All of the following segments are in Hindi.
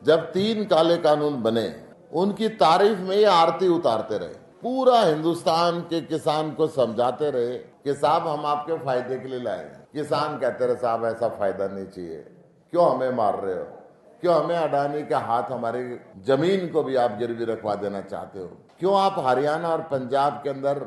जब 3 काले कानून बने, उनकी तारीफ में ये आरती उतारते रहे, पूरा हिंदुस्तान के किसान को समझाते रहे कि साहब हम आपके फायदे के लिए लाए हैं। किसान कहते रहे साहब ऐसा फायदा नहीं चाहिए, क्यों हमें मार रहे हो, क्यों हमें अडानी के हाथ हमारी जमीन को भी आप गिरवी रखवा देना चाहते हो, क्यों आप हरियाणा और पंजाब के अंदर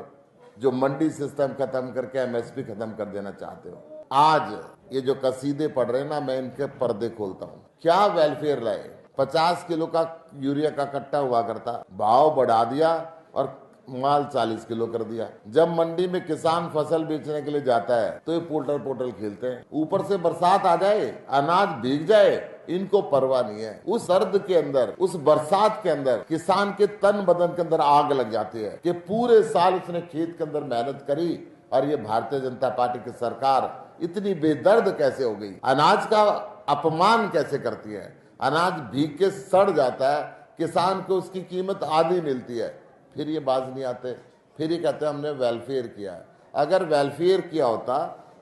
जो मंडी सिस्टम खत्म करके एमएसपी खत्म कर देना चाहते हो। आज ये जो कसीदे पढ़ रहे हैं ना, मैं इनके पर्दे खोलता हूँ। क्या वेलफेयर लाए, 50 किलो का यूरिया का कट्टा हुआ करता, भाव बढ़ा दिया और माल 40 किलो कर दिया। जब मंडी में किसान फसल बेचने के लिए जाता है तो ये पोर्टल खेलते हैं, ऊपर से बरसात आ जाए, अनाज भीग जाए, इनको परवाह नहीं है। उस सर्द के अंदर, उस बरसात के अंदर किसान के तन बदन के अंदर आग लग जाती है कि पूरे साल उसने खेत के अंदर मेहनत करी और ये भारतीय जनता पार्टी की सरकार इतनी बेदर्द कैसे हो गई, अनाज का अपमान कैसे करती है। अनाज भीग के सड़ जाता है, किसान को उसकी कीमत आधी मिलती है, फिर ये बाज नहीं आते, फिर ये कहते हैं हमने वेलफेयर किया है। अगर वेलफेयर किया होता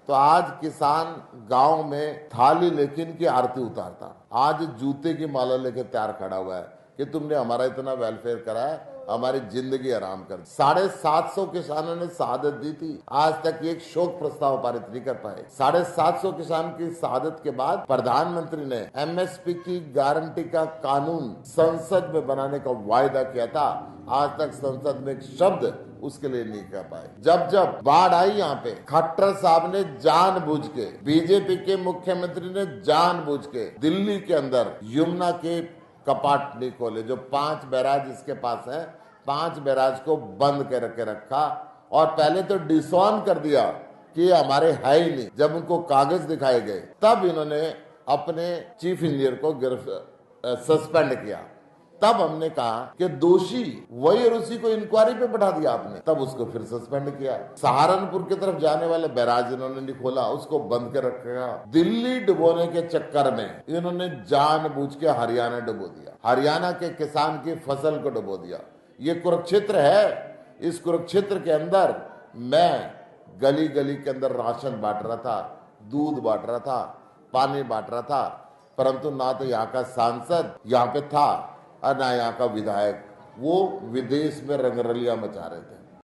तो आज किसान गांव में थाली लेके इनकी आरती उतारता, आज जूते की माला लेके तैयार खड़ा हुआ है कि तुमने हमारा इतना वेलफेयर करा है, हमारी जिंदगी आराम कर। 750 किसानों ने शहादत दी थी, आज तक एक शोक प्रस्ताव पारित नहीं कर पाए। 750 किसान की शहादत के बाद प्रधानमंत्री ने एमएसपी की गारंटी का कानून संसद में बनाने का वायदा किया था, आज तक संसद में एक शब्द उसके लिए नहीं कर पाए। जब जब बाढ़ आई यहाँ पे, खट्टर साहब ने जानबूझ के, बीजेपी के मुख्यमंत्री ने जानबूझ के दिल्ली के अंदर यमुना के कपाट नहीं खोले। जो 5 बैराज इसके पास है, 5 बैराज को बंद करके रखा और पहले तो डिसऑन कर दिया कि ये हमारे है ही नहीं। जब उनको कागज दिखाए गए तब इन्होंने अपने चीफ इंजीनियर को सस्पेंड किया। तब हमने कहा कि दोषी वही और उसी को इंक्वायरी पे बैठा दिया आपने, तब उसको फिर सस्पेंड किया। सहारनपुर की तरफ जाने वाले बैराज इन्होंने नहीं खोला, उसको बंद कर रखा। दिल्ली डुबोने के चक्कर में इन्होंने जानबूझ के हरियाणा डुबो दिया, हरियाणा के किसान की फसल को डुबो दिया। ये कुरुक्षेत्र है, इस कुरुक्षेत्र के अंदर मैं गली गली के अंदर राशन बांट रहा था, दूध बांट रहा था, पानी बांट रहा था, परंतु ना तो यहाँ का सांसद यहाँ पे था और ना यहाँ का विधायक, वो विदेश में रंगरलिया मचा रहे थे।